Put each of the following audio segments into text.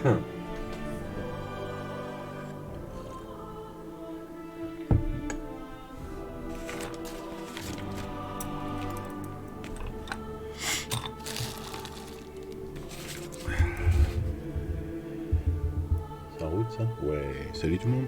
Ça roule ça? Ouais, salut tout le monde.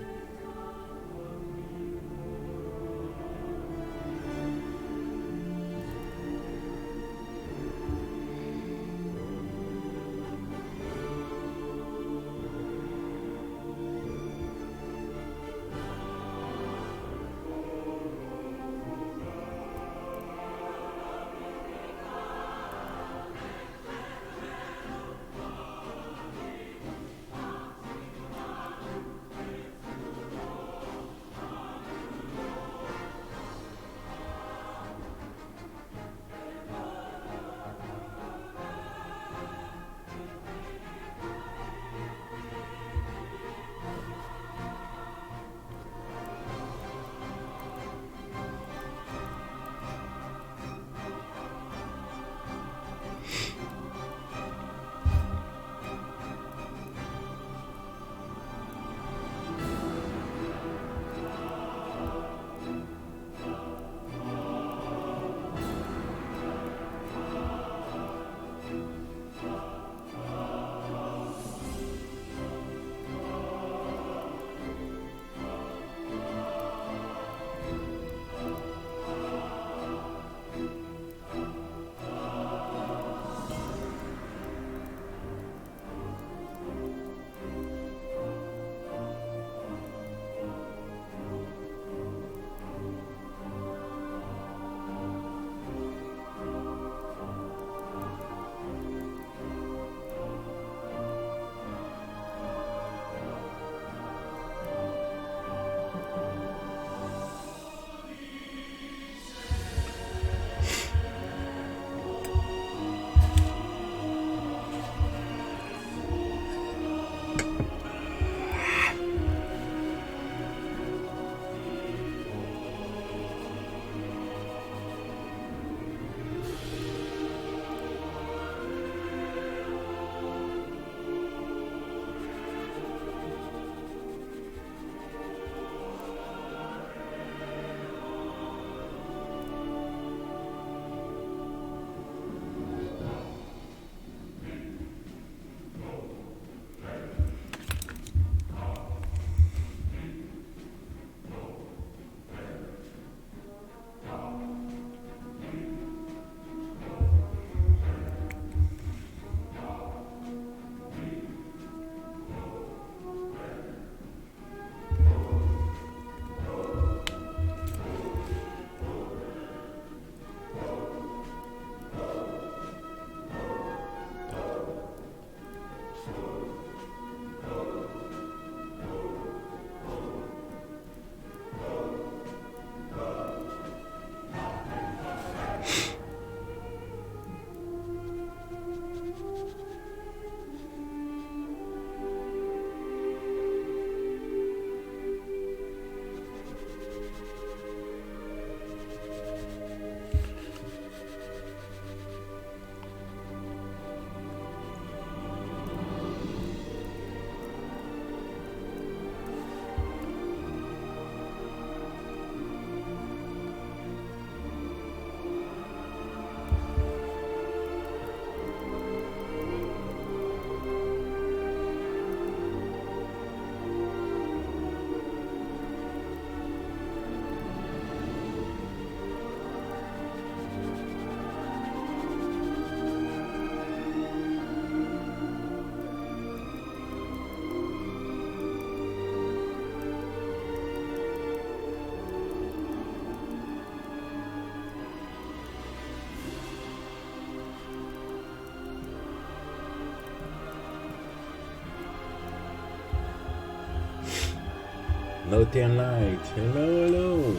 Northern Light, hello, hello.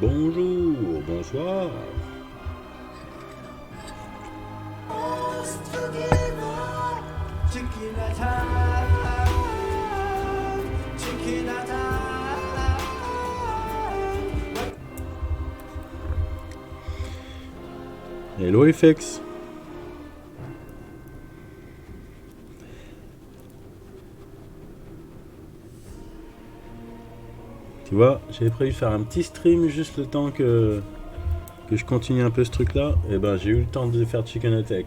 Bonjour, bonsoir. Hello FX. Tu vois, j'avais prévu de faire un petit stream juste le temps que je continue un peu ce truc là. Et ben j'ai eu le temps de faire Chicken Attack.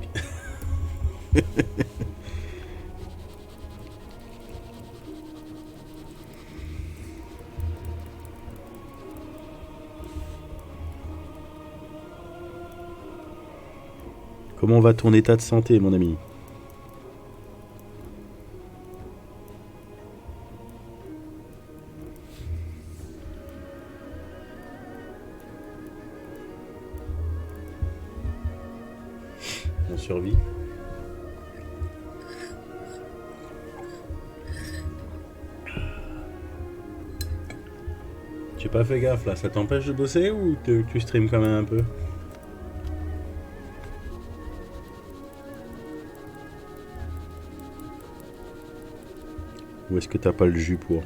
Comment va ton état de santé, mon ami? On survit. J'ai pas fait gaffe là, ça t'empêche de bosser ou tu streams quand même un peu? Ou est-ce que t'as pas le jus pour?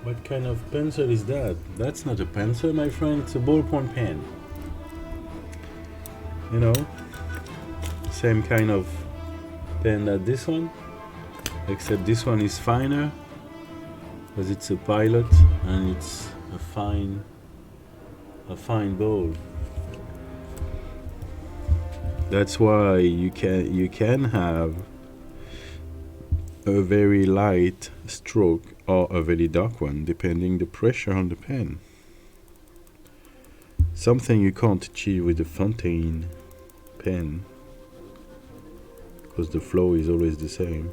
What kind of pencil is that? That's not a pencil, my friend, it's a ballpoint pen. You know, same kind of pen that this one, except this one is finer, because it's a pilot and it's a fine ball. That's why you can have a very light stroke or a very dark one, depending the pressure on the pen. Something you can't achieve with the fountain pen, because the flow is always the same.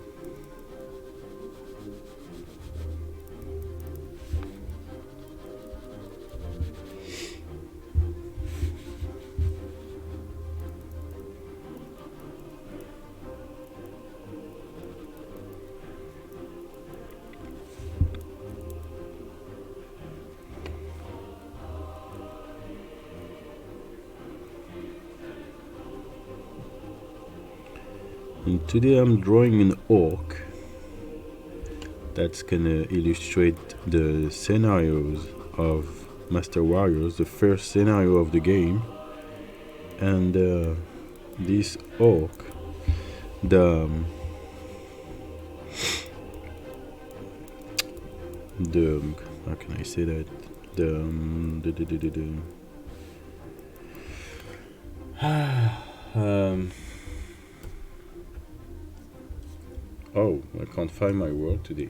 And today I'm drawing an orc that's gonna illustrate the scenarios of Master Warriors, the first scenario of the game. And this orc, the how can I say that? Oh, I can't find my word today.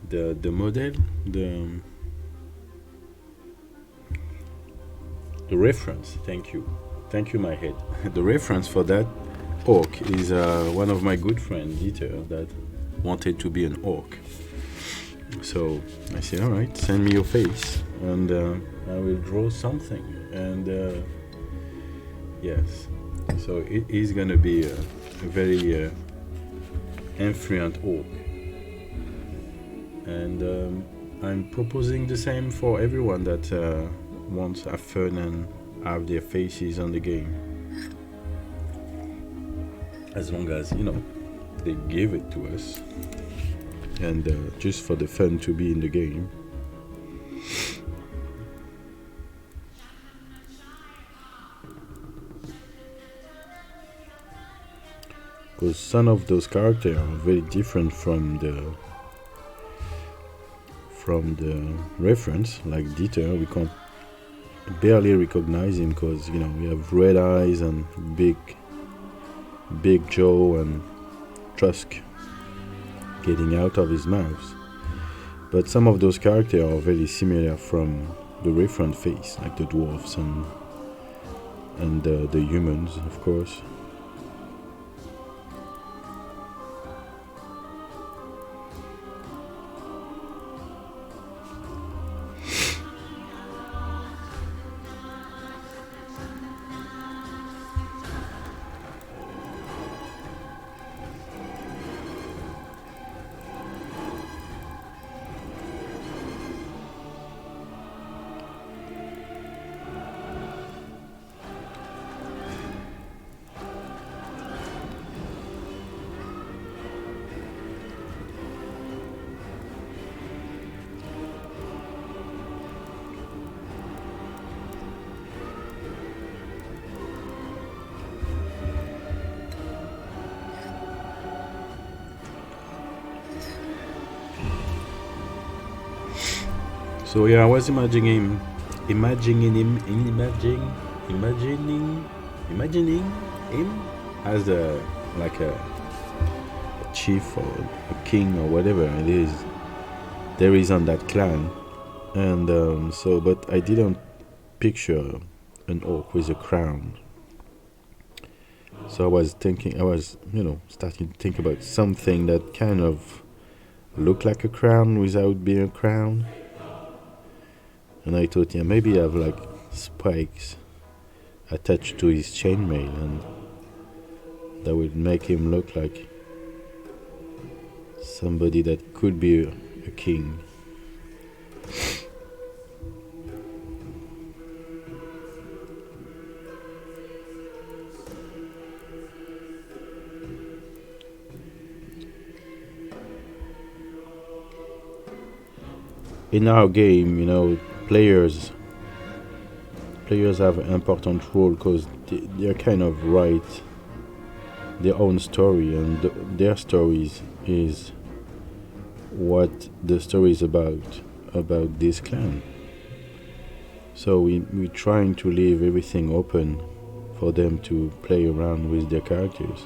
The model, the reference. Thank you, my head. The reference for that orc is one of my good friends, Dieter, that wanted to be an orc. So I said, all right, send me your face, and I will draw something. And yes, so it is gonna be a very influent orc, and I'm proposing the same for everyone that wants to have fun and have their faces on the game, as long as, you know, they give it to us, and just for the fun to be in the game. Because some of those characters are very different from the reference. Like Dieter, we can't barely recognize him because, you know, we have red eyes and big jaw and tusk getting out of his mouth. But some of those characters are very similar from the reference face, like the dwarves and the humans, of course. So yeah, I was imagining him as a like a chief or a king or whatever it is there is on that clan, and so but I didn't picture an orc with a crown. So I was starting to think about something that kind of looked like a crown without being a crown. And I thought, yeah, maybe I have like spikes attached to his chainmail, and that would make him look like somebody that could be a king. In our game, players have an important role because they're kind of write their own story, and their stories is what the story is about this clan. So we're trying to leave everything open for them to play around with their characters,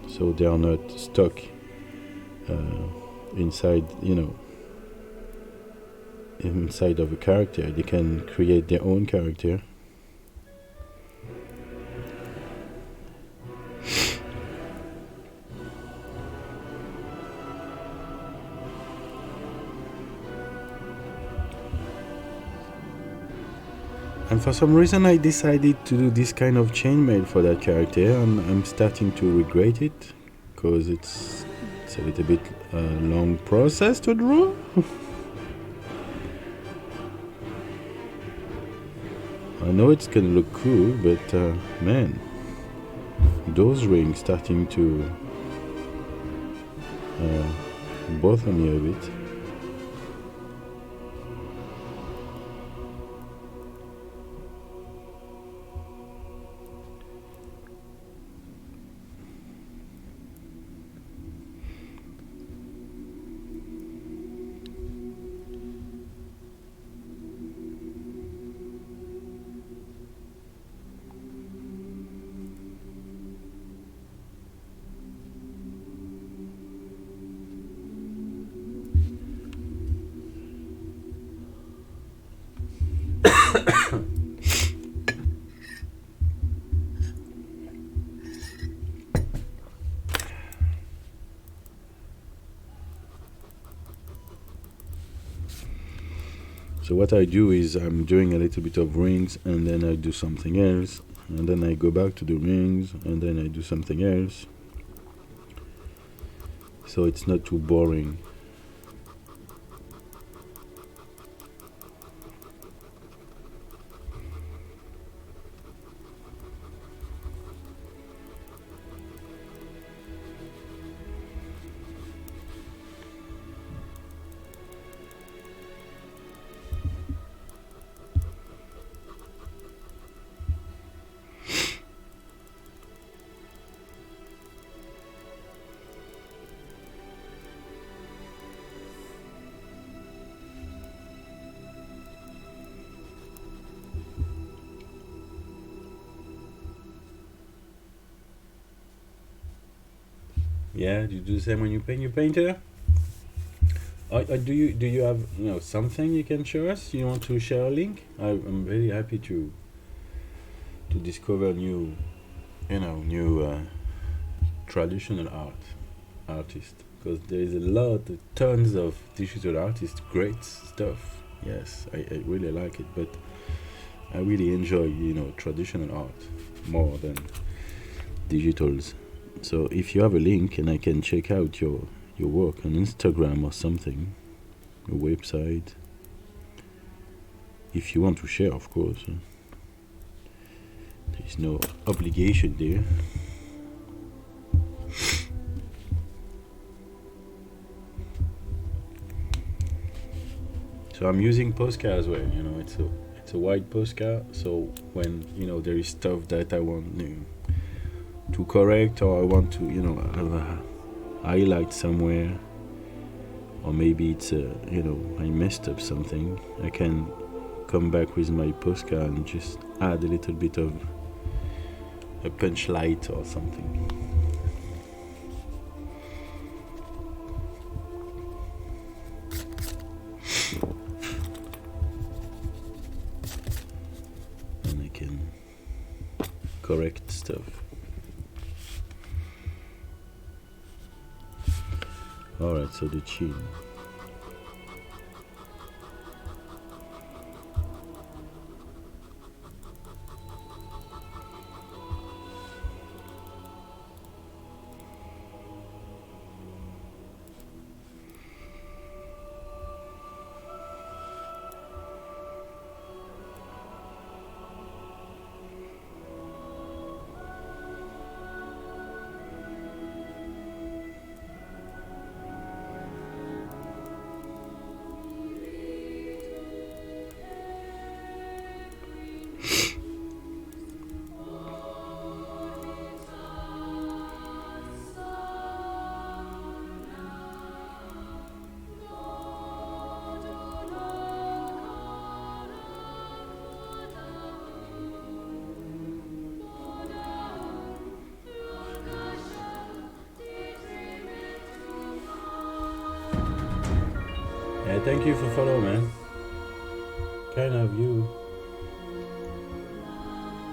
so they are not stuck inside of a character. They can create their own character. And for some reason I decided to do this kind of chainmail for that character, and I'm starting to regret it because it's a little bit long process to draw. I know it's gonna look cool, but man, those rings starting to bother me a bit. So what I do is I'm doing a little bit of rings, and then I do something else, and then I go back to the rings, and then I do something else. So it's not too boring. Yeah, do you do the same when you paint? You painter? Do you have something you can show us? You want to share a link? I'm very happy to discover new traditional artists, because there is tons of digital artists, great stuff. Yes, I really like it, but I really enjoy traditional art more than digitals. So if you have a link and I can check out your work on Instagram or something, your website, if you want to share, of course. There is no obligation there. So I'm using Posca as well. It's a white Posca. So when there is stuff that I want to correct, or I want to have a highlight somewhere, or maybe it's I messed up something, I can come back with my postcard and just add a little bit of a punch light or something. And I can correct stuff. Alright, so the chin. Yeah, thank you for following, man. Kind of you.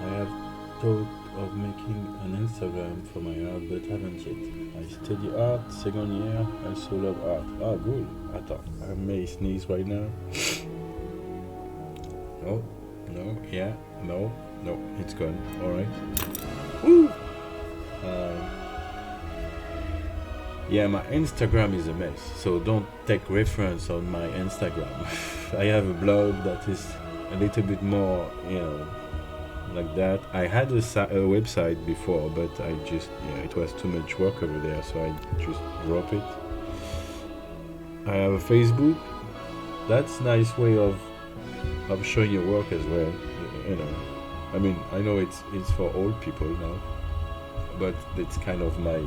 I have thought of making an Instagram for my art, but haven't yet. I study art, second year, I so love art. Oh, good. I may sneeze right now. Oh, no, yeah, no, it's gone. Alright. Woo! Yeah, my Instagram is a mess, so don't take reference on my Instagram. I have a blog that is a little bit more, like that. I had a website before, but I just, it was too much work over there, so I just dropped it. I have a Facebook. That's a nice way of showing your work as well. I mean, I know it's for old people now, but it's kind of my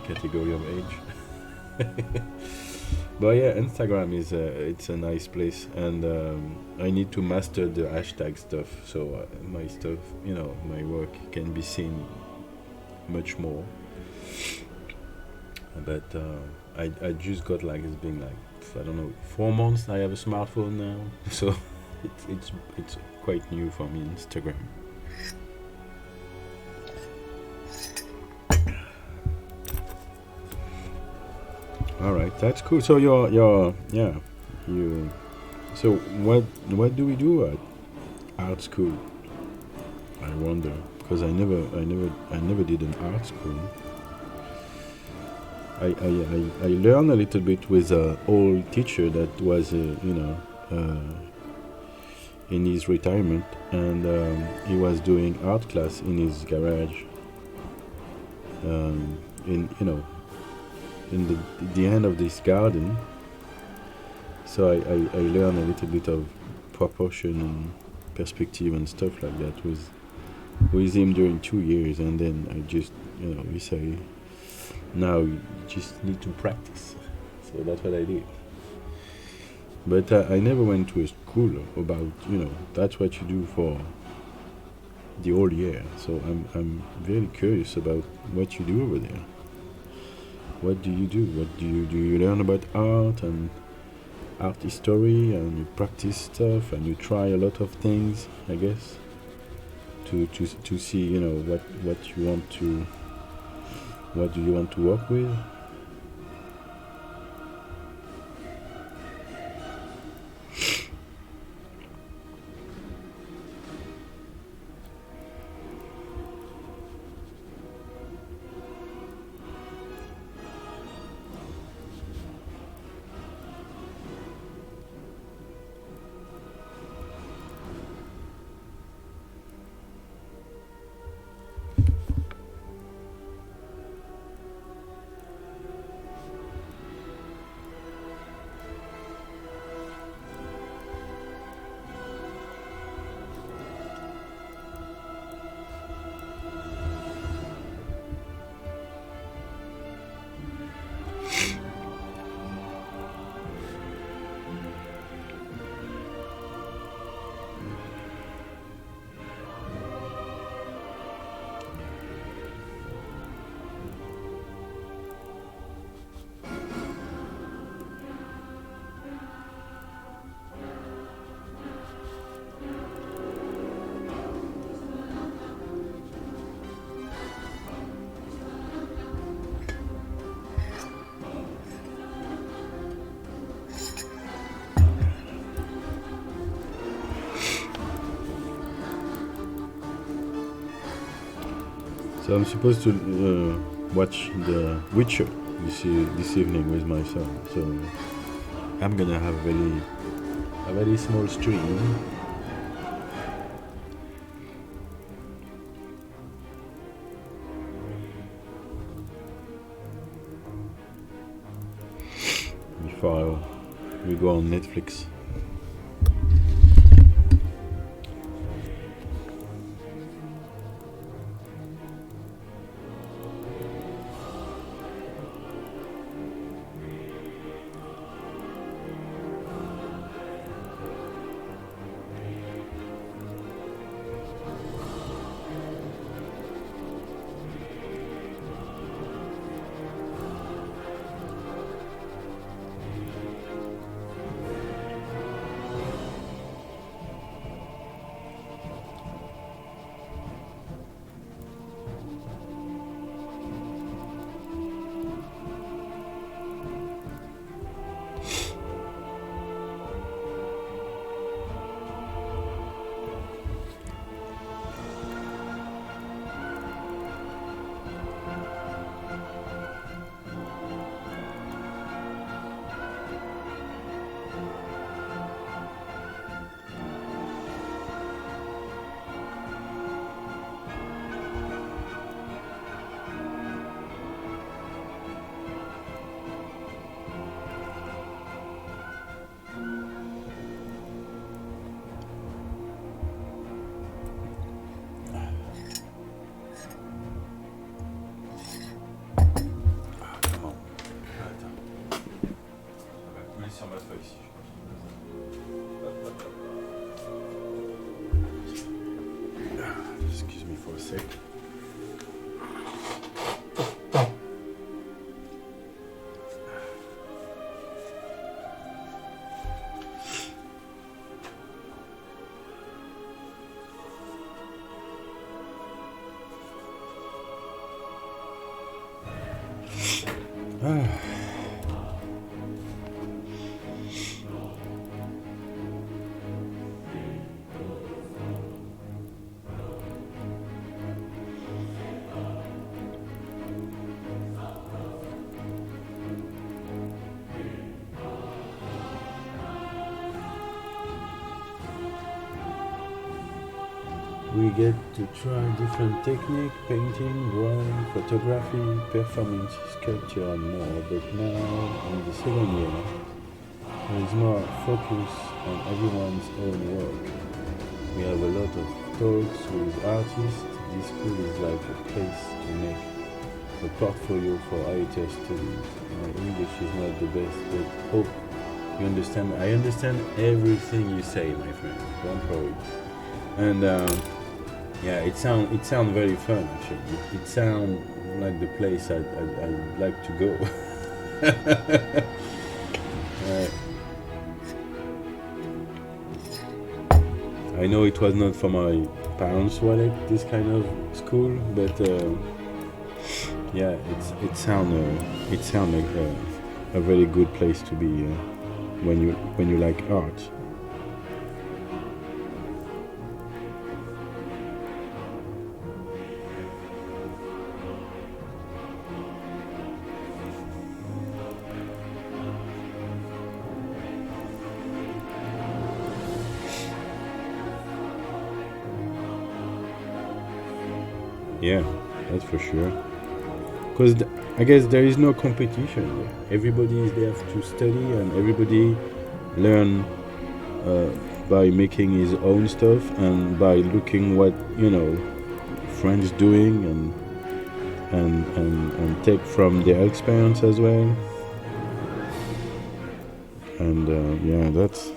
category of age. But yeah, Instagram is it's a nice place, and I need to master the hashtag stuff, so my stuff, my work can be seen much more. But I just got it's been I don't know, 4 months I have a smartphone now, so it's quite new for me, Instagram. All right, that's cool. So so what do we do at art school? I wonder, because I never did an art school. I learned a little bit with an old teacher that was in his retirement, and he was doing art class in his garage. In the end of this garden, so I learned a little bit of proportion and perspective and stuff like that with him during 2 years, and then I just we say now you just need to practice, so that's what I did. But I never went to a school about that's what you do for the whole year, so I'm very curious about what you do over there. What do you do? Do you learn about art and art history, and you practice stuff, and you try a lot of things, I guess, to see what do you want to work with? So I'm supposed to watch The Witcher this evening with my son. So I'm gonna have a very small stream. Before we go on Netflix. Excuse me for a sec. We get to try different technique, painting, drawing, photography, performance, sculpture and more, but now in the second year, there is more focus on everyone's own work. We have a lot of talks with artists. This school is like a place to make a portfolio for IHS studies. My English is not the best, but hope you understand. I understand everything you say, my friend. Don't worry. And yeah, it sound very fun actually. It sounds like the place I'd like to go. I know it was not for my parents' wallet, this kind of school, but yeah, it sound like a very good place to be when you like art. Yeah, that's for sure. Because I guess there is no competition there. Everybody is there to study, and everybody learn by making his own stuff and by looking what friends doing and take from their experience as well. And yeah, that's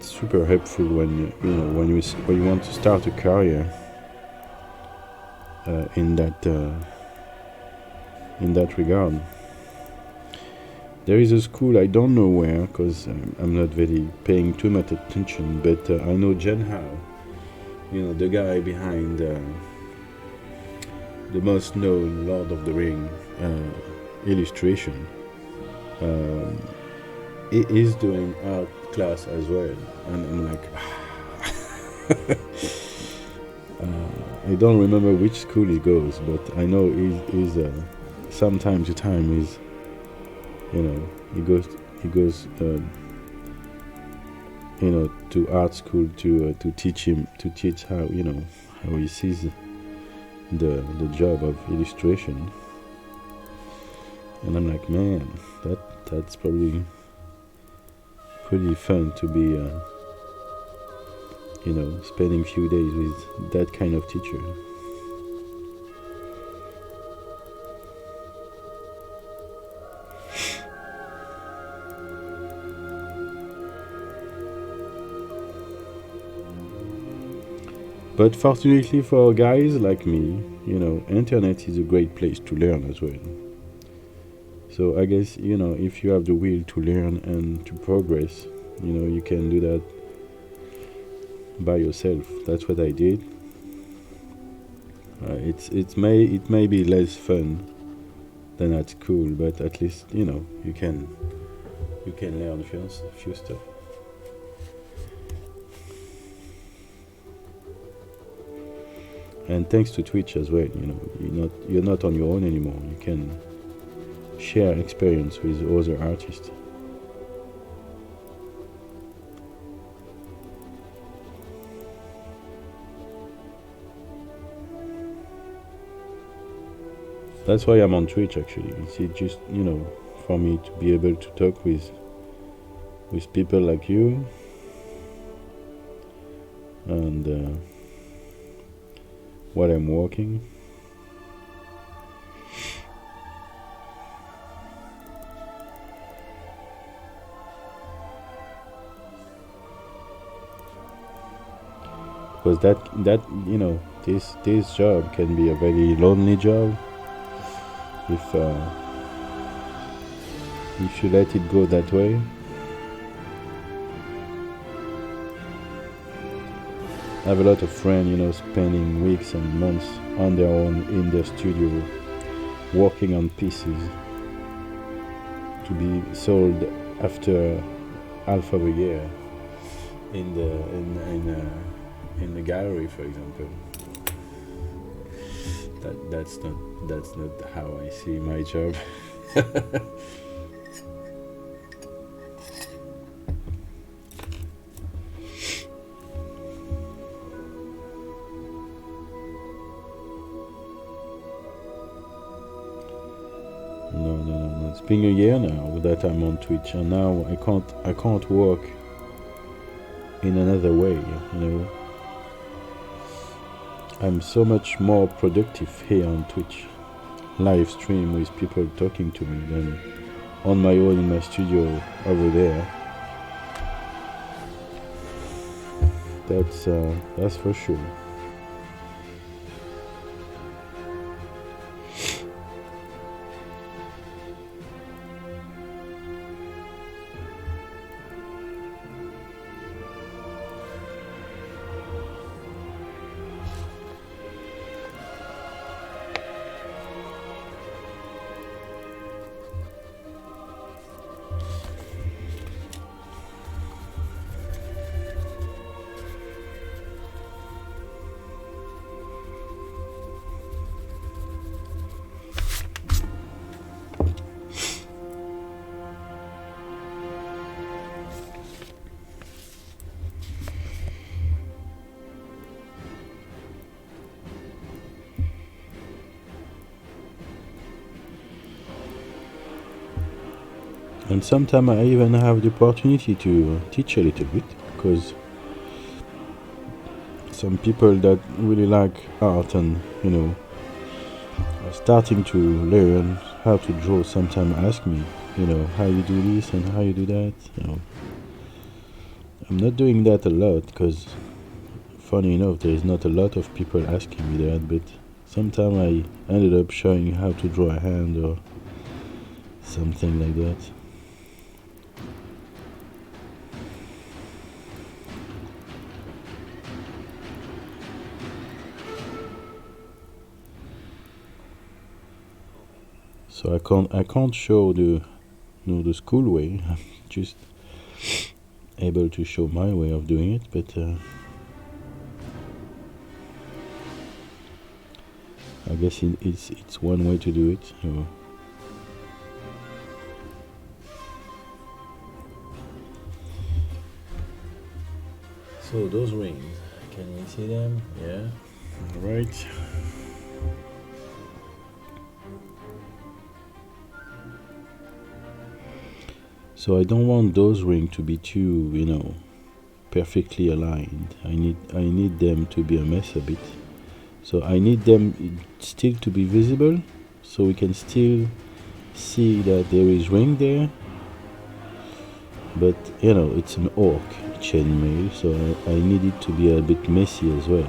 super helpful when you want to start a career in that regard. There is a school, I don't know where, because I'm not really paying too much attention, but I know Jen Howe, the guy behind the most known Lord of the Ring illustration. He is doing art class as well, and I'm like I don't remember which school he goes, but I know he's some time to time is, you know, he goes you know, to art school to teach how, you know, how he sees the job of illustration. And I'm like, man, that's probably pretty fun to be you know, spending few days with that kind of teacher. But fortunately for guys like me, you know, internet is a great place to learn as well. So I guess, you know, if you have the will to learn and to progress, you know, you can do that by yourself. That's what I did. It may be less fun than at school, but at least, you know, you can learn a few stuff. And thanks to Twitch as well, you know, you're not on your own anymore. You can share experience with other artists. That's why I'm on Twitch actually. It's just, you know, for me to be able to talk with people like you, and while I'm working. Because that you know, this job can be a very lonely job if you let it go that way. I have a lot of friends, you know, spending weeks and months on their own in their studio, working on pieces to be sold after half of a year in the gallery, for example. That's not how I see my job. No. It's been a year now that I'm on Twitch, and now I can't work in another way, you know. I'm so much more productive here on Twitch, live stream with people talking to me, than on my own in my studio over there. That's for sure. And sometimes I even have the opportunity to teach a little bit, because some people that really like art and, you know, are starting to learn how to draw sometimes ask me, you know, how you do this and how you do that, you know. I'm not doing that a lot, because funny enough, there's not a lot of people asking me that, but sometimes I ended up showing how to draw a hand or something like that. So I can't show the school way. I'm just able to show my way of doing it, but I guess it's one way to do it. So those rings, can we see them? Yeah. All right. So I don't want those rings to be too, perfectly aligned. I need them to be a mess a bit. So I need them still to be visible, so we can still see that there is ring there. But it's an orc chainmail, so I need it to be a bit messy as well.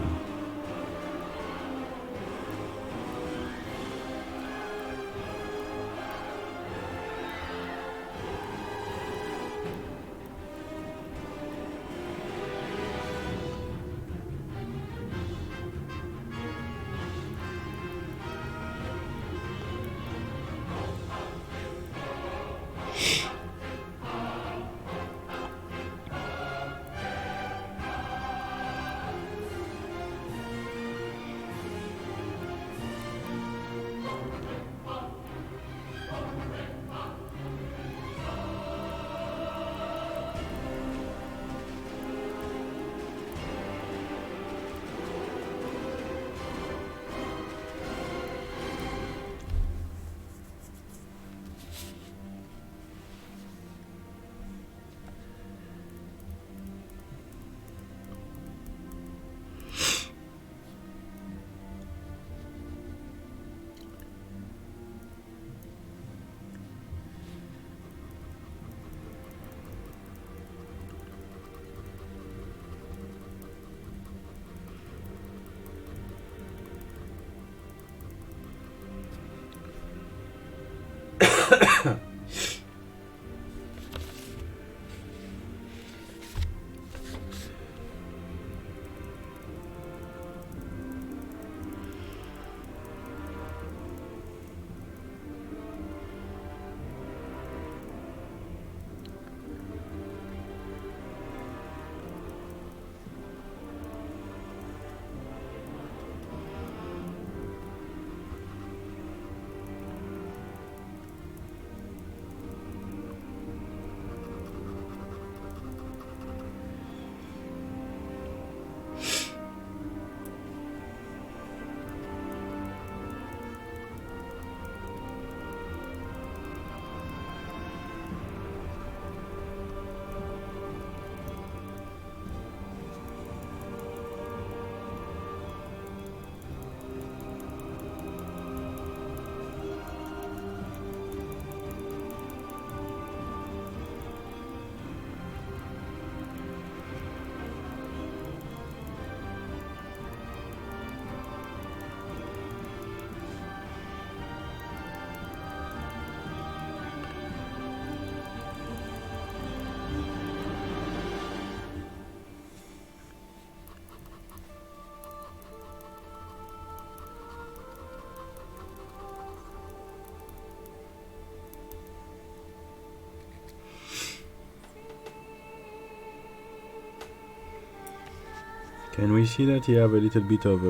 Can we see that he have a little bit of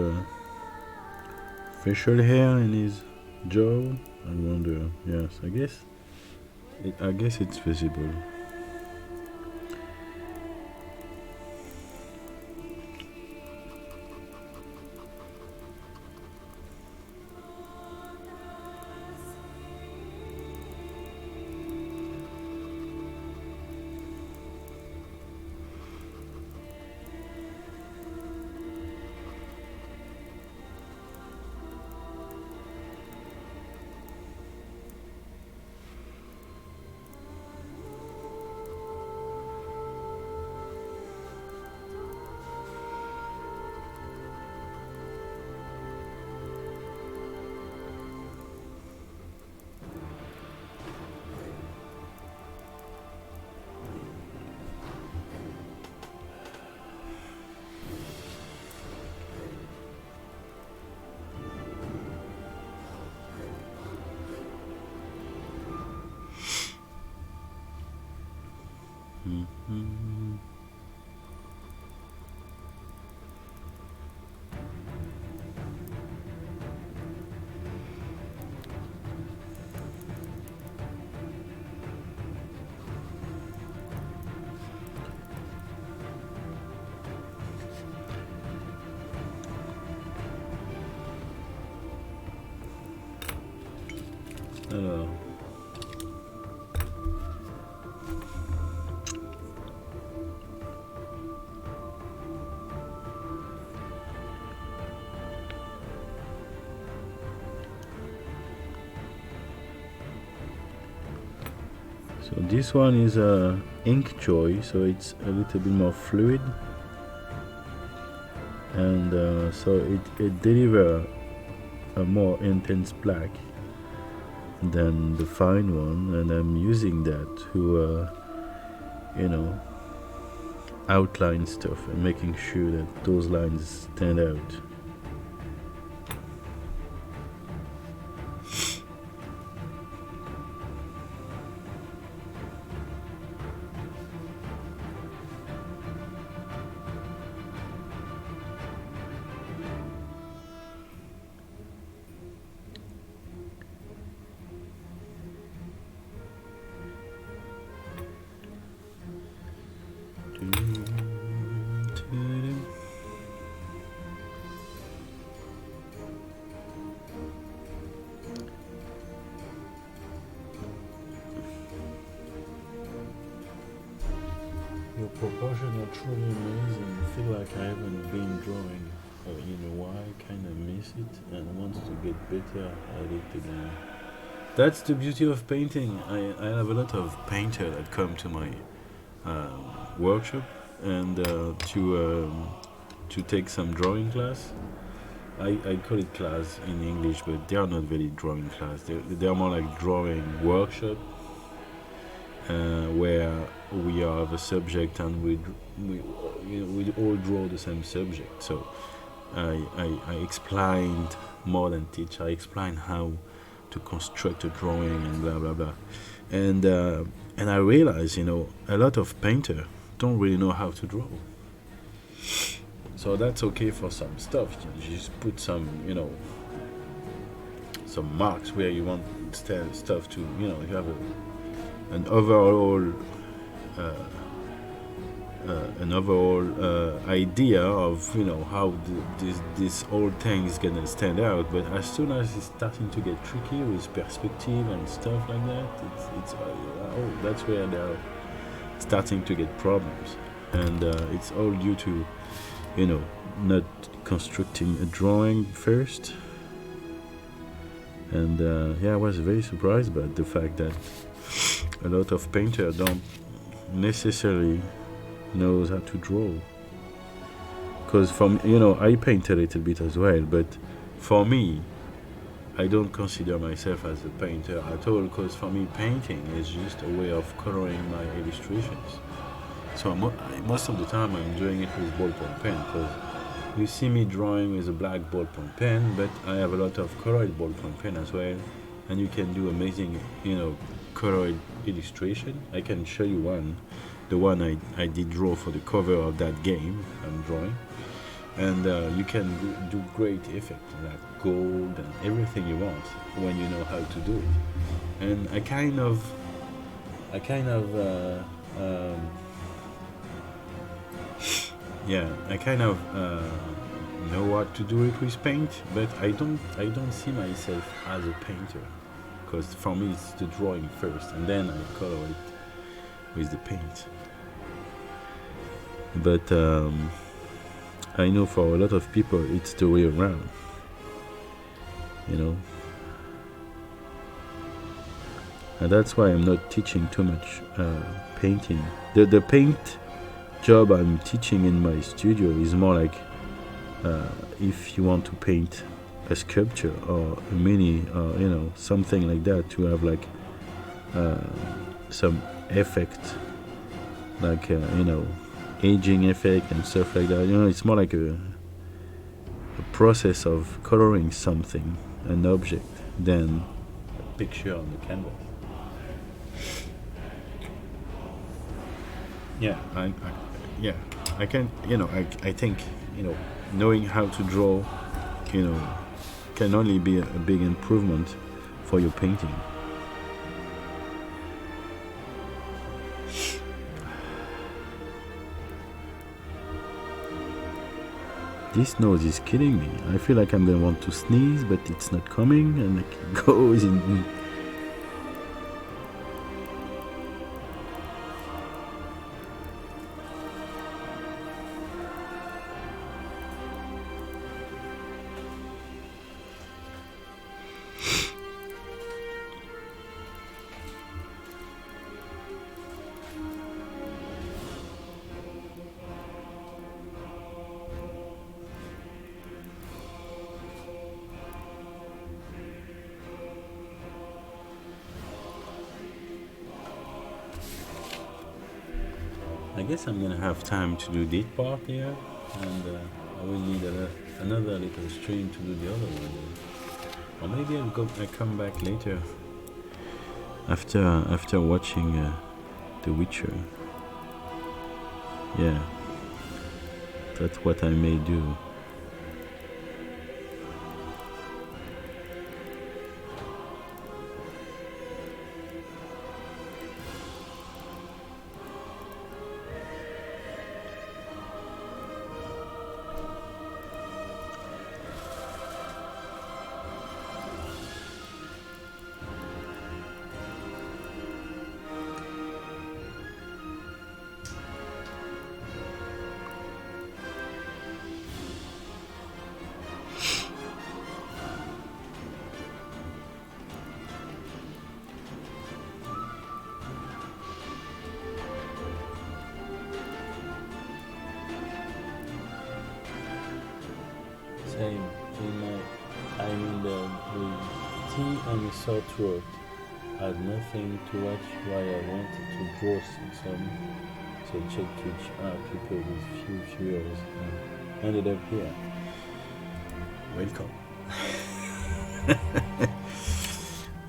facial hair in his jaw? I wonder. Yes, I guess it's visible. Alors. So this one is a ink joy, so it's a little bit more fluid, and so it delivers a more intense black than the fine one, and I'm using that to you know, outline stuff and making sure that those lines stand out. Your proportions are truly amazing. I feel like I haven't been drawing in a while. Kind of miss it and want to get better at it again. That's the beauty of painting. I have a lot of painters that come to my workshop and to take some drawing class. I call it class in English, but they are not really drawing class. They are more like drawing workshop, where we have a subject and we all draw the same subject. So I explained more than teach. I explained how to construct a drawing and blah blah blah, and I realized, you know, a lot of painters don't really know how to draw. So that's okay for some stuff. You just put some, you know, some marks where you want stuff to, you know, you have an overall idea of, you know, how this whole thing is gonna stand out. But as soon as it's starting to get tricky with perspective and stuff like that, it's that's where they're starting to get problems, and it's all due to, you know, not constructing a drawing first. And yeah, I was very surprised by the fact that a lot of painters don't necessarily knows how to draw. Because from, you know, I paint a little bit as well, but for me, I don't consider myself as a painter at all, because for me painting is just a way of coloring my illustrations. So most of the time I'm doing it with ballpoint pen, because you see me drawing with a black ballpoint pen, but I have a lot of colored ballpoint pen as well, and you can do amazing, you know, colored illustration. I can show you one, the one I did draw for the cover of that game I'm drawing, and you can do great effect, like gold and everything you want when you know how to do it. And I kind of know what to do it with paint, but I don't see myself as a painter, because for me it's the drawing first and then I color it with the paint. But I know for a lot of people it's the way around, you know, and that's why I'm not teaching too much painting. The paint job I'm teaching in my studio is more like if you want to paint a sculpture or a mini or, you know, something like that, to have like some effect, like you know, aging effect and stuff like that. You know, it's more like a process of coloring something, an object, than a picture on the canvas. Yeah, I can, you know, I think, you know, knowing how to draw, you know, can only be a big improvement for your painting. This nose is killing me. I feel like I'm gonna want to sneeze, but it's not coming, and it goes in I guess I'm gonna have time to do this part here, and I will need another little stream to do the other one. Or maybe I come back later after watching The Witcher. Yeah, that's what I may do. Same. I'm in bed with tea and a sore throat. Had nothing to watch while I wanted to draw some, so check Twitch people with few viewers and ended up here. Welcome.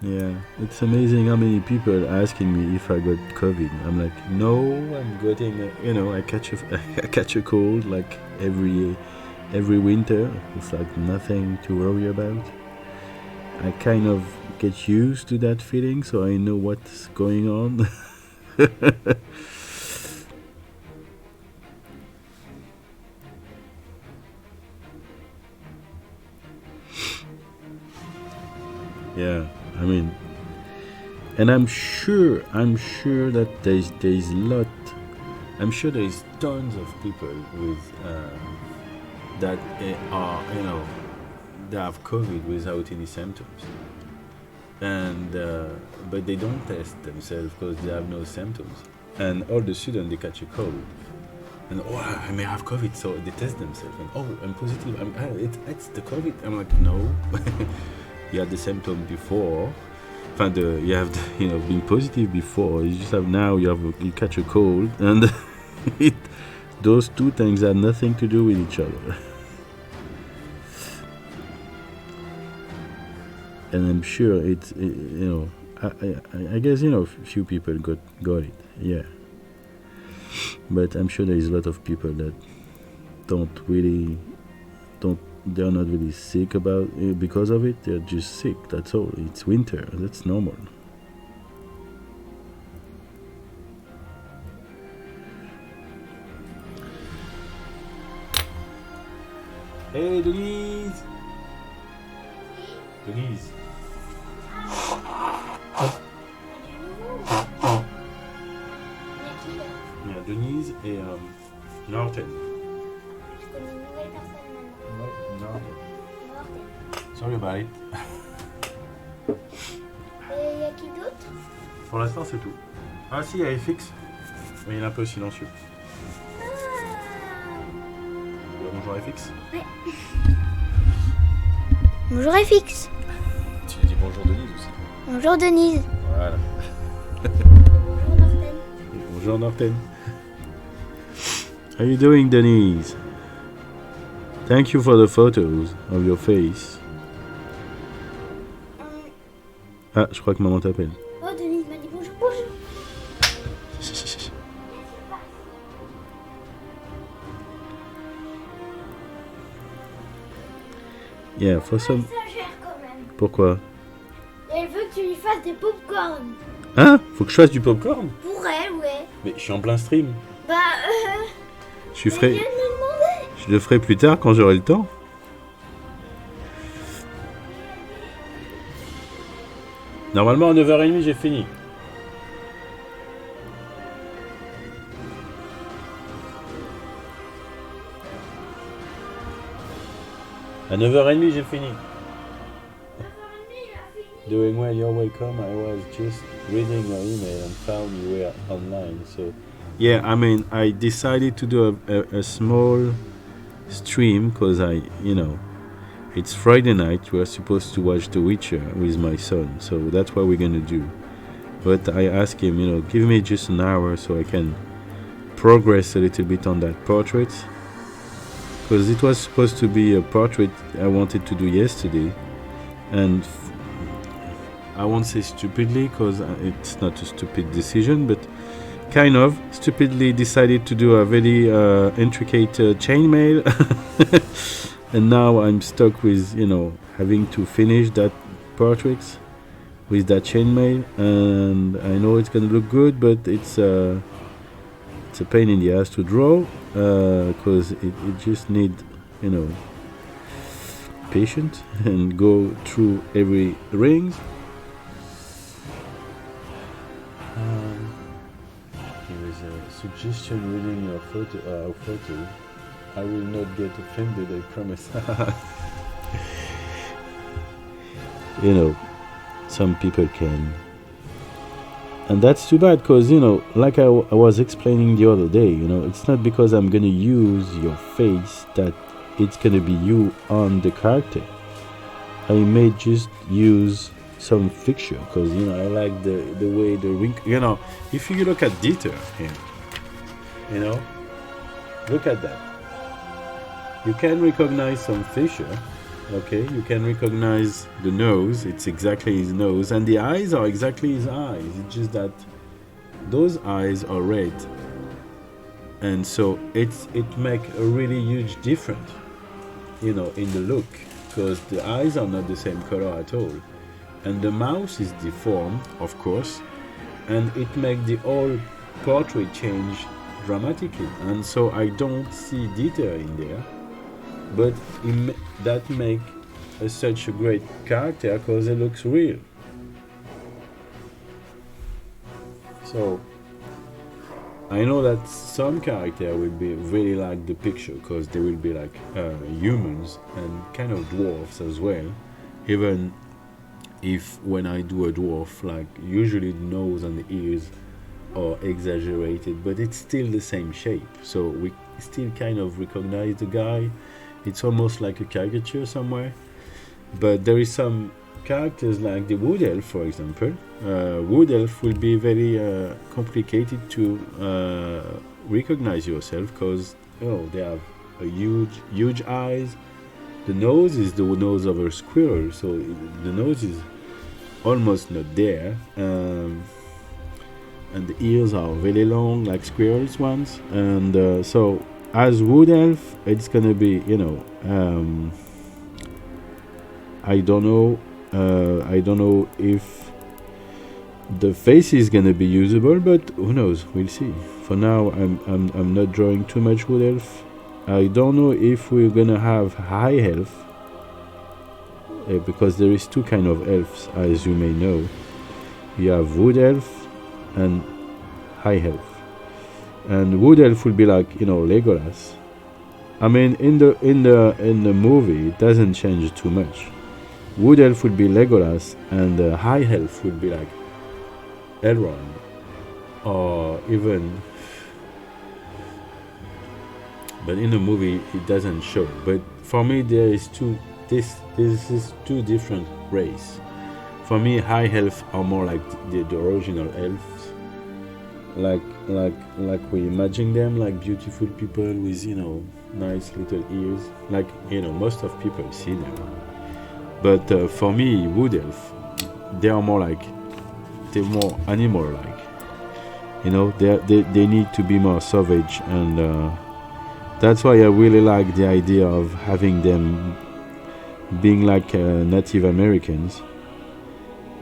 Yeah, it's amazing how many people are asking me if I got COVID. I'm like, no, I'm getting, I catch a cold like every winter. It's like nothing to worry about. I kind of get used to that feeling, so I know what's going on. Yeah, I mean, and I'm sure that there's a lot. I'm sure there's tons of people with that are they have COVID without any symptoms, and but they don't test themselves because they have no symptoms, and all of a sudden they catch a cold, and I may have COVID, so they test themselves, and I'm positive. It's the COVID. I'm like, no, you had the symptom before. You have been positive before. You just have now you catch a cold, and those two things have nothing to do with each other. And I'm sure I guess a few people got it, yeah. But I'm sure there is a lot of people that they're not really sick about it because of it. They're just sick. That's all. It's winter. That's normal. Hey, Denise. Denise. Il y a Denise et Norton. Sorry about it. Et il y a qui d'autre? Pour l'instant, c'est tout. Ah si, il y a FX, mais il est un peu silencieux. Bonjour FX. Ouais. Bonjour FX. Tu as dit bonjour Denise aussi. Bonjour Denise. Voilà. Bonjour Norten. Bonjour Norton. How are you doing, Denise? Thank you for the photos of your face. Ah, je crois que maman t'appelle. Oh, Denise m'a dit bonjour, bonjour. Yeah, for some... Exagère quand même. Pourquoi? Elle veut que tu lui fasses des pop-corn. Hein? Faut que je fasse du popcorn? Pour elle, ouais. Mais je suis en plein stream. Bah, Je elle vient de me demander. Je le ferai plus tard quand j'aurai le temps. Normalement à 9h30 j'ai fini. À 9h30 j'ai fini. Doing well, you're welcome. I was just reading your email and found you were online. So yeah, I mean, I decided to do a small stream because it's Friday night. We're supposed to watch The Witcher with my son, so that's what we're gonna do. But I asked him, give me just an hour so I can progress a little bit on that portrait, because it was supposed to be a portrait I wanted to do yesterday, and I won't say stupidly because it's not a stupid decision, but kind of stupidly decided to do a very intricate chainmail. And now I'm stuck with, you know, having to finish that portrait with that chainmail, and I know it's gonna look good, but it's a pain in the ass to draw, because it just need, you know, patience and go through every rings. There is a suggestion reading your photo. I will not get offended, I promise. You know, some people can, and that's too bad, because, you know, like I was explaining the other day, you know, it's not because I'm gonna use your face that it's gonna be you on the character. I may just use some fixture, because, you know, I like the way the wrinkle, you know, if you look at detail here, you know, look at that, you can recognize some fissure. Okay, you can recognize the nose, it's exactly his nose, and the eyes are exactly his eyes. It's just that those eyes are red, and so it makes a really huge difference, you know, in the look, because the eyes are not the same color at all, and the mouth is deformed, of course, and it makes the whole portrait change dramatically, and so I don't see detail in there. But that make such a great character because it looks real. So I know that some character will be really like the picture, because they will be like humans and kind of dwarfs as well. Even if when I do a dwarf, like usually the nose and the ears are exaggerated, but it's still the same shape. So we still kind of recognize the guy. It's almost like a caricature somewhere, but there is some characters like the wood elf, for example. Wood elf will be very complicated to recognize yourself, because, you know, they have a huge eyes. The nose is the nose of a squirrel, so the nose is almost not there, and the ears are very long like squirrels ones, and so as wood elf, it's gonna be, you know, I don't know if the face is gonna be usable, but who knows? We'll see. For now, I'm not drawing too much wood elf. I don't know if we're gonna have high elf, because there is two kind of elves, as you may know. You have wood elf and high elf. And wood elf will be like, you know, Legolas. I mean, in the movie, it doesn't change too much. Wood elf would be Legolas, and high elf would be like Elrond, or even. But in the movie, it doesn't show. But for me, there is two. This is two different races. For me, high elf are more like the original elves, like we imagine them, like beautiful people with, you know, nice little ears, like, you know, most of people see them. But for me, wood elf, they are more like, they're more animal-like, you know. They need to be more savage, and that's why I really like the idea of having them being like Native Americans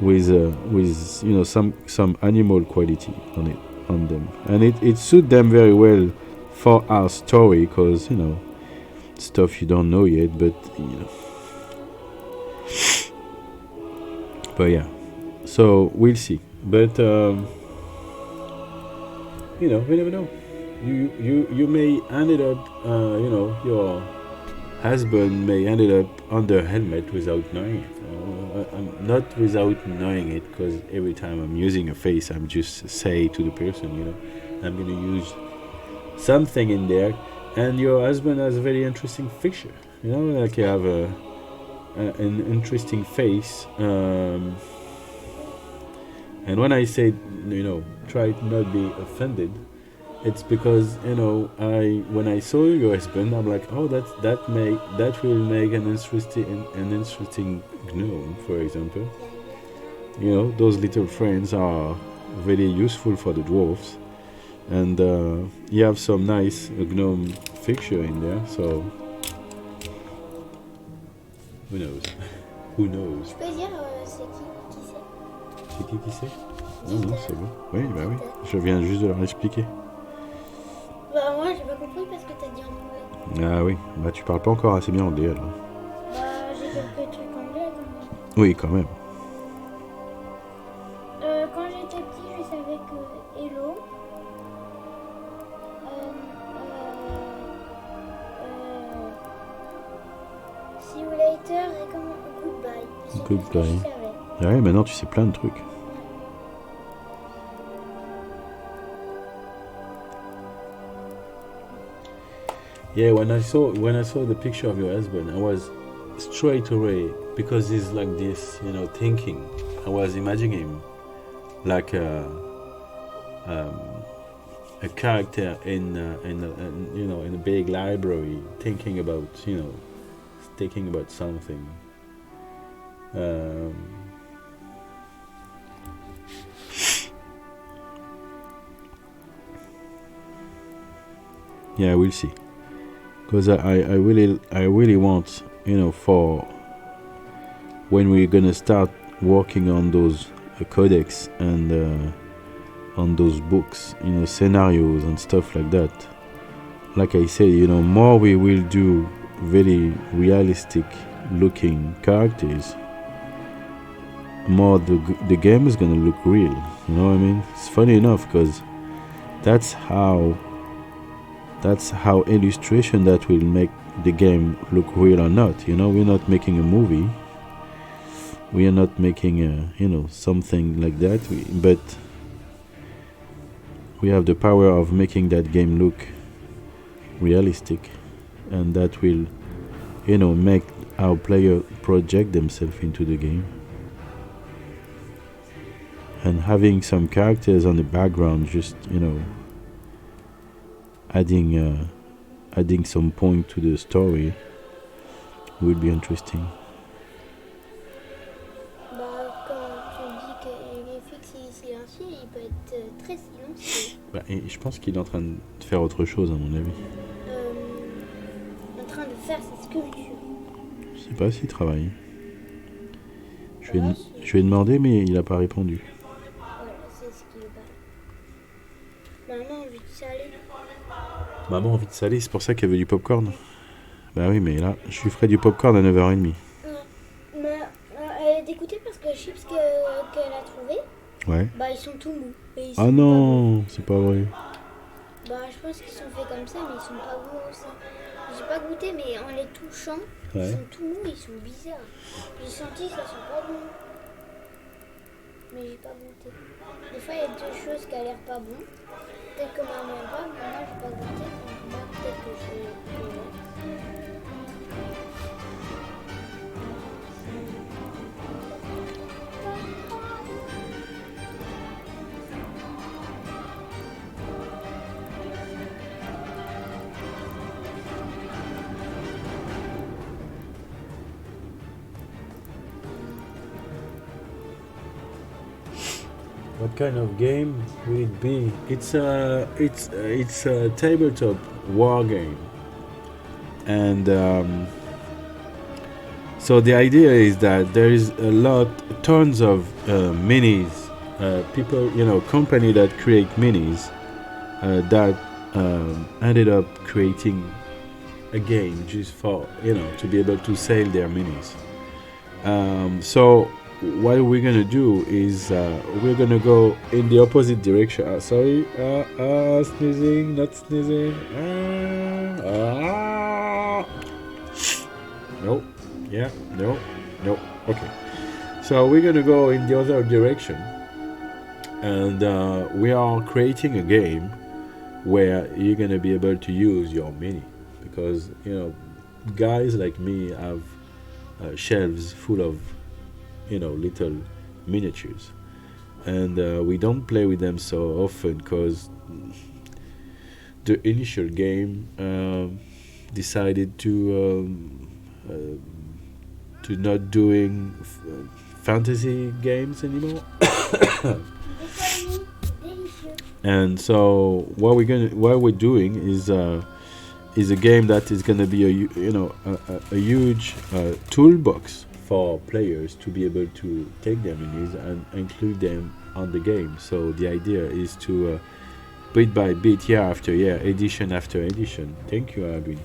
with you know, some animal quality on them, and it suits them very well for our story, because, you know, stuff you don't know yet, but, you know. But yeah, so we'll see. But you know, we never know. You may ended up, you know, your husband may ended up under helmet without knowing it. I'm not without knowing it, because every time I'm using a face, I'm just say to the person, you know, I'm gonna use something in there, and your husband has a very interesting fixture, you know, like you have an interesting face, and when I say, you know, try to not be offended, It's because when I saw your husband, I'm like, oh, that will make an interesting gnome, for example. Those little friends are very useful for the dwarves, and you have some nice gnome fixture in there. So who knows? Who knows? Je peux dire c'est qui c'est? C'est qui c'est? Non, c'est bon. Oui, bah oui. Je viens juste de leur expliquer. Bah moi j'ai pas compris parce que t'as dit en anglais. Ah oui, bah tu parles pas encore assez bien anglais alors. Bah j'ai quelques trucs anglais quand même. Oui, quand même. Quand j'étais petit je savais que hello. See you later et comment goodbye. C'est tout ce que Goodbye. je savais. Ah ouais, maintenant tu sais plein de trucs. Yeah, when I saw the picture of your husband, I was straight away, because he's like this, thinking. I was imagining him like a character in a big library, thinking about something. Yeah, we'll see. Because I really want, for when we're gonna start working on those codex and on those books, scenarios and stuff like that. Like I said, more we will do very realistic looking characters, more the game is gonna look real. You know what I mean? It's funny enough because that's how illustration that will make the game look real or not. We're not making a movie. We are not making something like that. But we have the power of making that game look realistic, and that will, make our player project themselves into the game. And having some characters on the background, just adding some point to the story will be interesting. Bah quand tu dis qu'il est fixe et silencieux, il peut être très silencieux. Et je pense qu'il est en train de faire autre chose, à mon avis. En train de faire ses sculptures. Je sais pas s'il travaille. Je lui ai demandé, mais il n'a pas répondu. Voilà, c'est ce qu'il est pas. Maman a envie de saler. Maman a envie de saler, c'est pour ça qu'elle veut du popcorn. Bah oui, mais là, je lui ferai du popcorn à 9h30. Mais elle est dégoûtée parce que les chips qu'elle a trouvés, Ouais. bah ils sont tout mous. Et ils Ah sont non, c'est pas vrai. pas bons. Bah je pense qu'ils sont faits comme ça, mais ils sont pas bons aussi. J'ai pas goûté, mais en les touchant, Ouais. ils sont tout mous, ils sont bizarres. J'ai senti ça sent pas bon. Mais j'ai pas goûté. Des fois il y a deux choses qui a l'air pas bon. Peut-être que maman n'aime pas, mais moi j'ai pas goûté. Donc moi peut-être que je vais. What kind of game will it be? It's a tabletop war game, and so the idea is that there is tons of minis, people, company that create minis that ended up creating a game just for to be able to sell their minis. So what we're gonna do is we're gonna go in the opposite direction. Sorry, sneezing, not sneezing. No, yeah, no. Okay, so we're gonna go in the other direction, and we are creating a game where you're gonna be able to use your mini, because guys like me have shelves full of little miniatures, and we don't play with them so often because the initial game decided to not doing fantasy games anymore. And so what we're doing is a game that is gonna be a huge toolbox for players to be able to take their minis and include them on the game. So the idea is to bit by bit, year after year, edition after edition. Thank you, Alvin.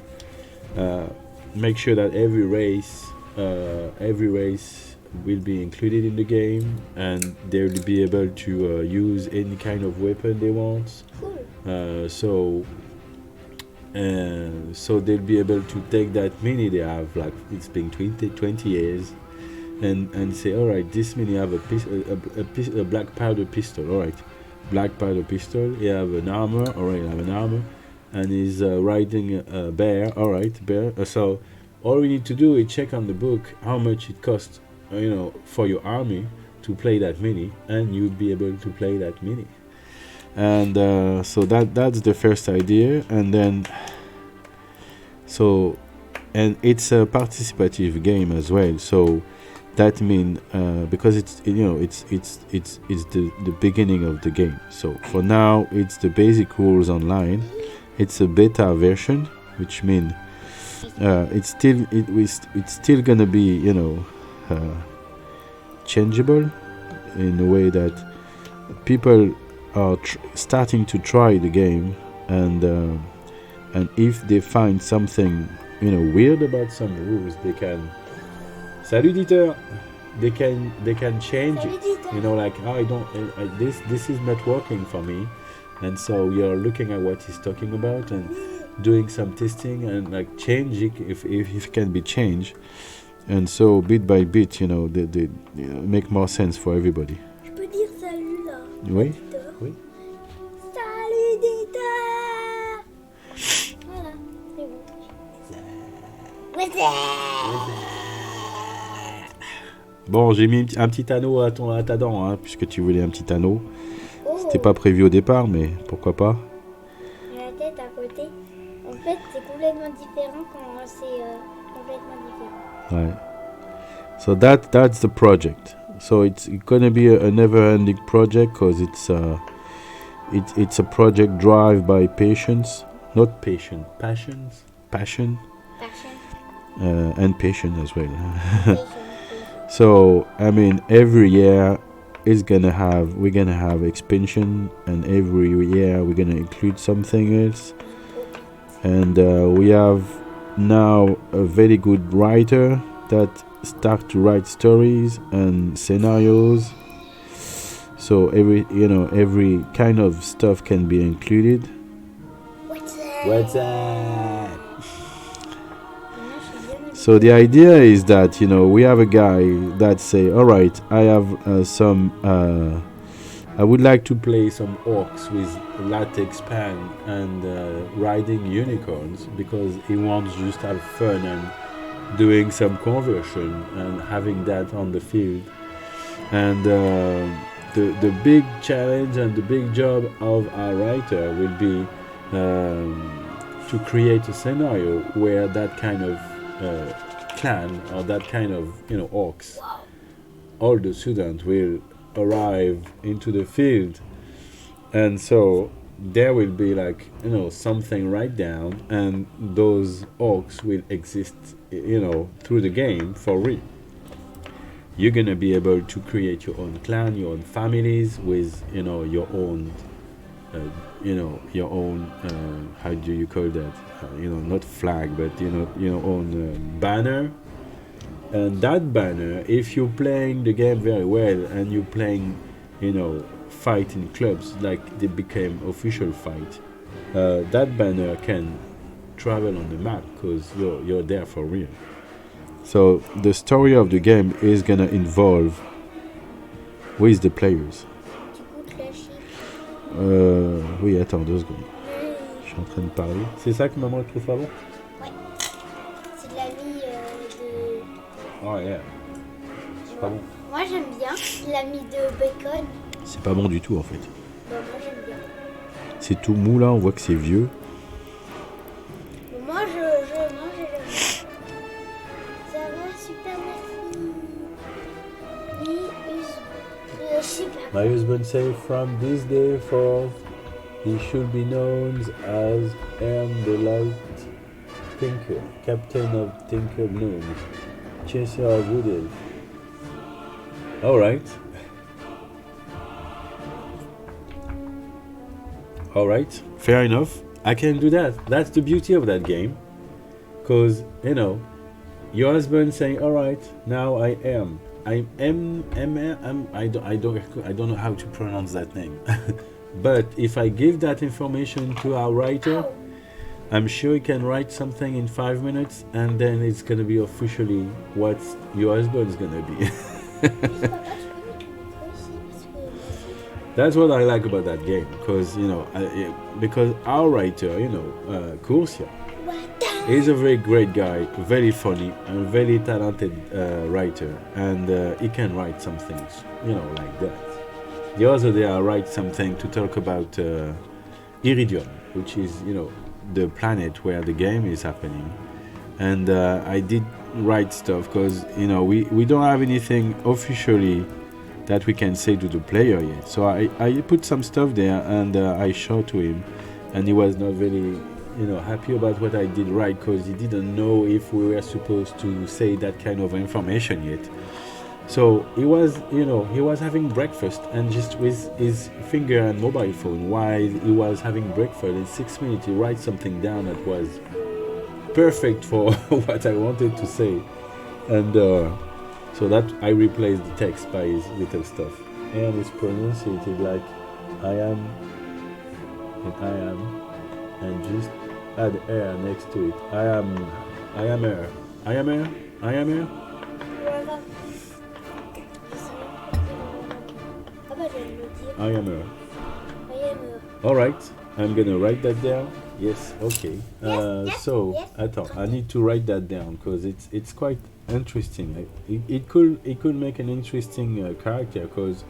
Make sure that every race will be included in the game, and they'll be able to use any kind of weapon they want. So they'll be able to take that mini they have, like it's been 20 years, and say, all right, this mini have a black powder pistol. All right, black powder pistol. You have an armor. All right, you have an armor, and he's riding a bear. All right, bear. So all we need to do is check on the book how much it costs, for your army to play that mini, and you'll be able to play that mini. And so that's the first idea, and then it's a participative game as well. So that means because it's the beginning of the game. So for now it's the basic rules online. It's a beta version, which means it's still gonna be changeable in a way that people are starting to try the game, and if they find something weird about some rules, they can they can change it. Like, I don't this is not working for me, and so you're looking at what he's talking about and doing some testing and like change it if it can be changed. And so bit by bit, they make more sense for everybody. Je peux dire salut là. Oui. Oui. Salut Dita. Voilà, c'est bon. Bon, j'ai mis un petit anneau à ta dent, puisque tu voulais un petit anneau. Oh. C'était pas prévu au départ, mais pourquoi pas. La tête à côté. En fait, c'est complètement différent quand c'est complètement différent. Right. So that's the project. So it's gonna be a never-ending project, because it's a project driven by passion, and patience as well. So I mean, every year we're gonna have expansion, and every year we're gonna include something else. And we have now a very good writer that start to write stories and scenarios. So every kind of stuff can be included. What's up? So the idea is that we have a guy that say, all right, I have I would like to play some orcs with latex pan and riding unicorns, because he wants just to have fun and doing some conversion and having that on the field. And the big challenge and the big job of our writer will be to create a scenario where that kind of clan, or that kind of orcs, all the students will arrive into the field, and so there will be like something right down, and those orcs will exist through the game for real. You're gonna be able to create your own clan, your own families, with your own how do you call that, not flag, but your own banner. And that banner, if you're playing the game very well and you're playing fight in clubs, like they became official fight, that banner can travel on the map, because you're there for real. So the story of the game is gonna involve with the players. Oui, attends 2 secondes. Je suis en train de parler. C'est ça que maman trouve pas bon? Ouais. C'est de la mie de... Oh yeah. C'est pas bon. Moi j'aime bien. De la mie de bacon. C'est pas bon du tout en fait. Bah, moi j'aime bien. C'est tout mou là, on voit que c'est vieux. My husband say from this day forth, he should be known as the Light Tinker, Captain of Tinker Gnomes, Chaser of Wood Elf. Alright. Alright, fair enough. I can do that. That's the beauty of that game. Because, you know, your husband saying, alright, now I am. I don't know how to pronounce that name. But if I give that information to our writer, I'm sure he can write something in 5 minutes, and then it's gonna be officially what your husband's gonna be. That's what I like about that game, because you know, because our writer, you know, Kursia, is a very great guy, very funny, and very talented writer, and he can write some things, you know, like that. The other day I write something to talk about Iridium, which is, you know, the planet where the game is happening, and I did write stuff because, you know, we don't have anything officially that we can say to the player yet. So I put some stuff there, and I showed to him, and he was not very, you know, happy about what I did write, because he didn't know if we were supposed to say that kind of information yet. So he was, you know, he was having breakfast, and just with his finger and mobile phone while he was having breakfast, in 6 minutes he writes something down that was perfect for what I wanted to say. And so that I replaced the text by his little stuff, and it's pronounced like I am and just add air next to it. I am air. I am air. I am air. I am air. Alright, I'm gonna write that down. Yes, okay. So, attends, I need to write that down because it's quite interesting. It could make an interesting character, because,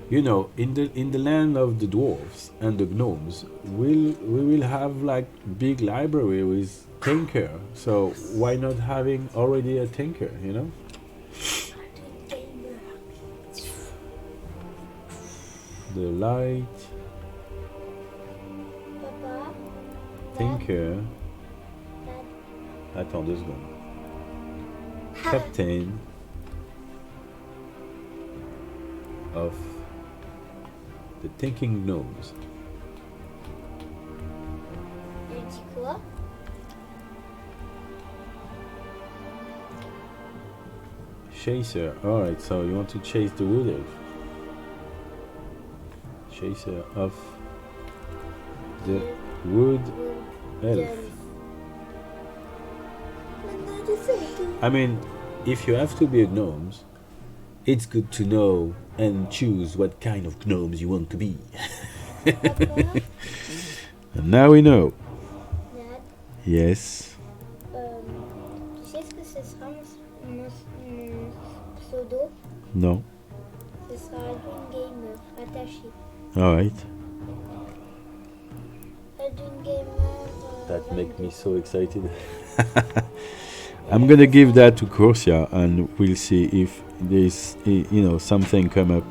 you know, in the land of the dwarves and the gnomes, we will have like big library with tinker. So why not having already a tinker? You know. The light tinker. Attends 2 secondes. Captain of the thinking gnomes. Il dit quoi? Chaser. Alright, so you want to chase the wood elf. Chaser of the wood elf. I mean, if you have to be a gnome, it's good to know and choose what kind of gnomes you want to be. And now we know. Dad, Yes. tu sais ce que ce sera mon pseudo? No. Ce sera Adwin Gamer attaché. Alright. Adwin Gamer. That makes me so excited. I'm gonna give that to Corsia, and we'll see if there's, you know, something come up.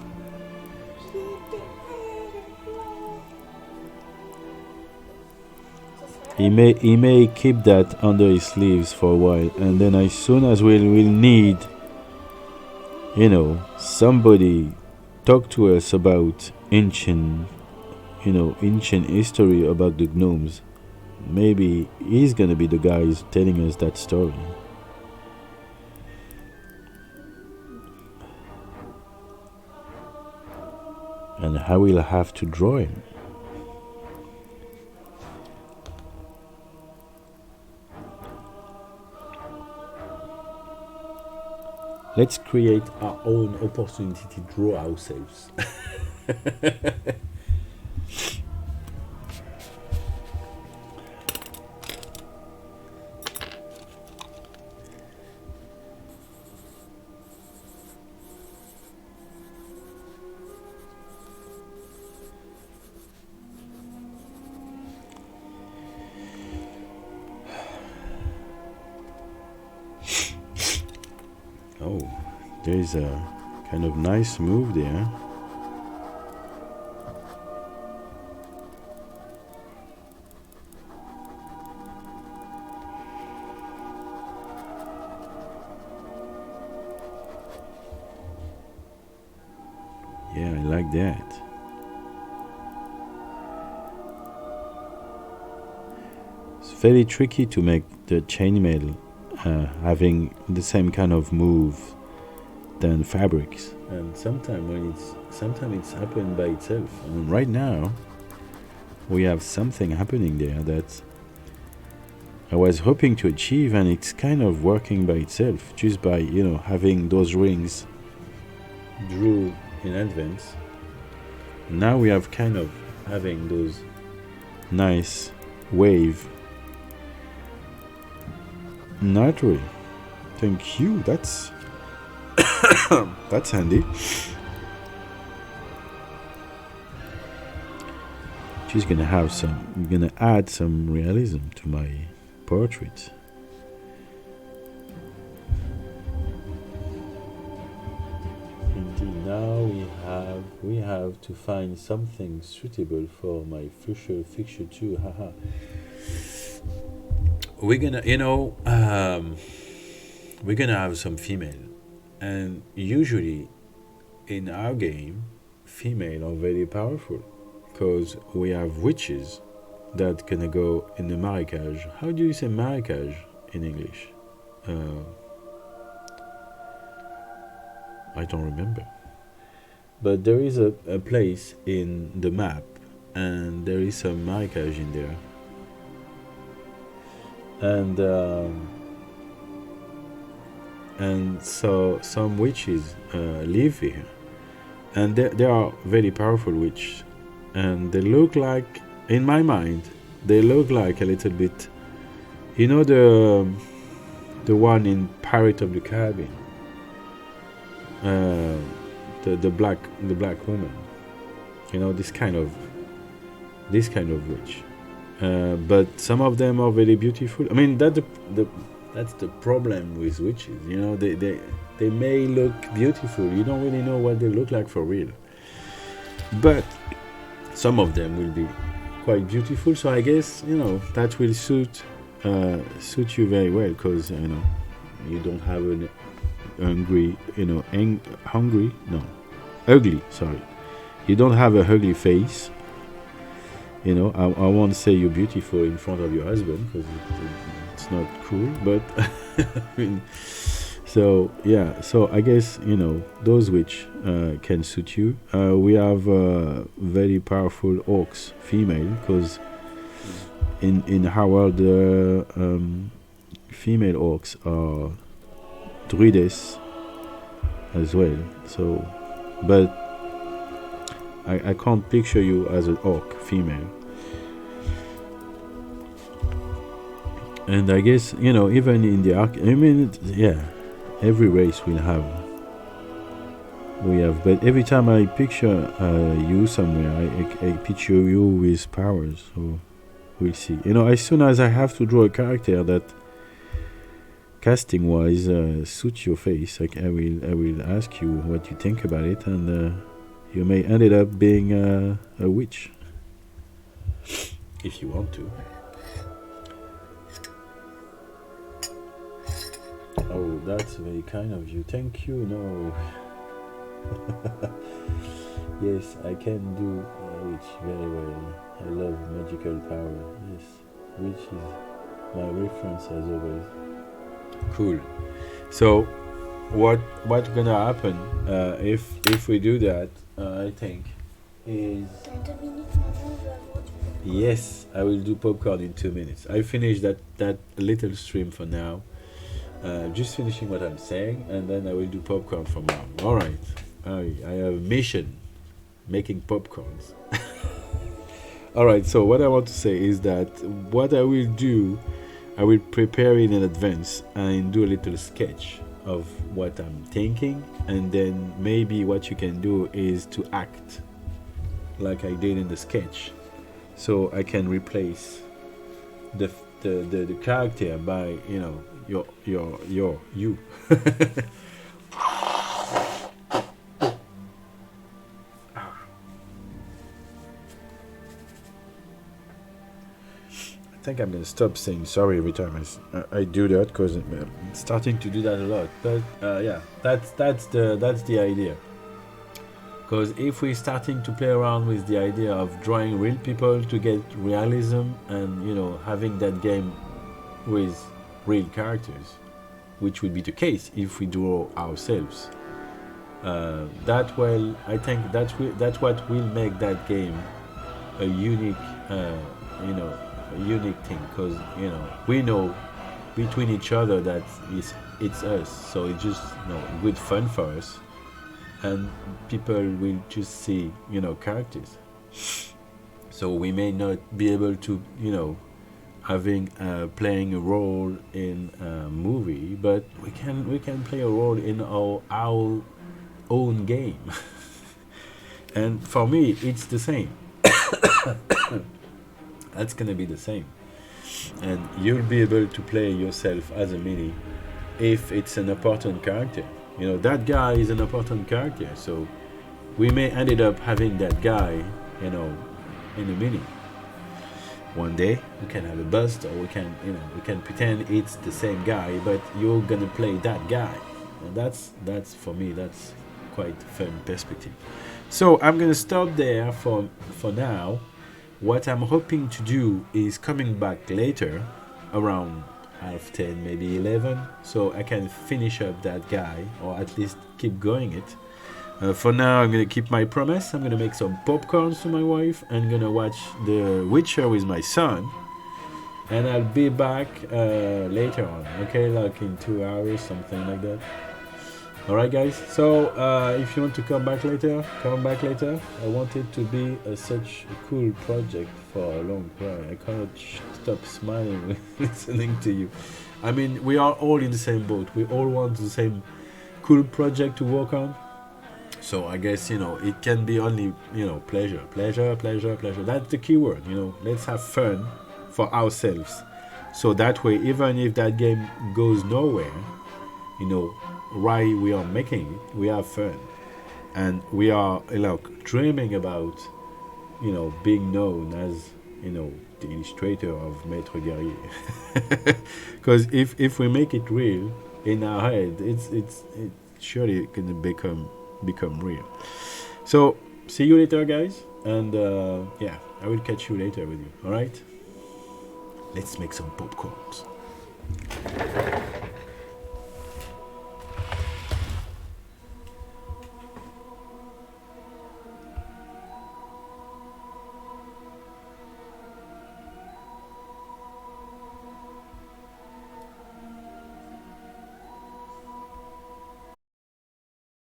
He may keep that under his sleeves for a while, and then as soon as we'll need, you know, somebody talk to us about ancient history about the gnomes, maybe he's gonna be the guy who's telling us that story. And I will have to draw him. Let's create our own opportunity to draw ourselves. Oh, there's a kind of nice move there. like that. It's very tricky to make the chainmail having the same kind of move than fabrics. And sometimes it's happened by itself. I mean, right now we have something happening there that I was hoping to achieve, and it's kind of working by itself just by, you know, having those rings drew in advance. Now we have kind of having those nice wave naturally. Thank you. That's that's handy. She's gonna have some. I'm gonna add some realism to my portrait. Indeed, now we have to find something suitable for my future fixture too. Haha. We're gonna, we're gonna have some female, and usually in our game, female are very powerful because we have witches that gonna go in the maracage. How do you say maracage in English? I don't remember. But there is a place in the map, and there is some maracage in there. And so some witches live here, and they are very powerful witches, and they look like, in my mind, they look like a little bit, you know, the one in Pirate of the Caribbean, the black woman, you know, this kind of witch. But some of them are very beautiful. I mean, that's the problem with witches. You know, they may look beautiful. You don't really know what they look like for real. But some of them will be quite beautiful. So I guess, you know, that will suit you very well, because, you know, you don't have an ugly. Sorry, you don't have a ugly face. You know, I won't say you're beautiful in front of your husband, because it's not cool, but I mean, so yeah, so I guess, you know, those which can suit you. We have very powerful orcs, female, because in our world, female orcs are druides as well. So, but I can't picture you as an orc female. And I guess, you know, even in the arc, I mean, yeah, every race will have. We have, but every time I picture you somewhere, I picture you with powers. So we'll see. You know, as soon as I have to draw a character that, casting wise, suits your face, like I will ask you what you think about it, and you may end up being a witch, if you want to. Oh, that's very kind of you. Thank you. No. Yes, I can do witch very well. I love magical power. Yes, witch is my reference as always. Cool. So, what's gonna happen if we do that? I think is. Yes, I will do popcorn in 2 minutes. I finished that little stream for now. Just finishing what I'm saying, and then I will do popcorn from now. All right. I have a mission, making popcorns. All right. So what I want to say is that what I will do, I will prepare in advance and do a little sketch of what I'm thinking, and then maybe what you can do is to act like I did in the sketch, so I can replace the character by, you know, you. I think I'm gonna stop saying sorry every time I do that, because I'm starting to do that a lot. But yeah, that's the idea. Because if we're starting to play around with the idea of drawing real people to get realism and, you know, having that game with real characters, which would be the case if we draw ourselves, I think that's what will make that game a unique, you know, a unique thing. Because, you know, we know between each other that it's us, so it's just, you know, good fun for us. And people will just see, you know, characters. So we may not be able to, you know, playing a role in a movie, but we can play a role in our own game. And for me, it's the same. That's gonna be the same. And you'll be able to play yourself as a mini if it's an important character. You know, that guy is an important character, so we may ended up having that guy, you know, in a mini. One day we can have a bust, or we can, you know, we can pretend it's the same guy, but you're gonna play that guy. And that's for me, that's quite fun perspective. So I'm gonna stop there for now. What I'm hoping to do is coming back later around 10, maybe 11, so I can finish up that guy, or at least keep going it. For now, I'm gonna keep my promise. I'm gonna make some popcorns to my wife and gonna watch The Witcher with my son, and I'll be back later on, okay, like in 2 hours, something like that. Alright guys, so if you want to come back later, come back later. I want it to be such a cool project for a long while. I cannot stop smiling listening to you. I mean, we are all in the same boat. We all want the same cool project to work on. So I guess, you know, it can be only, you know, pleasure. That's the key word, you know. Let's have fun for ourselves. So that way, even if that game goes nowhere, you know, while we are making it, we have fun, and we are, you know, dreaming about, you know, being known as, you know, the illustrator of Maître Guerrier. Because if we make it real in our head, it's surely gonna become real. So see you later, guys, and yeah, I will catch you later with you. All right, let's make some popcorns.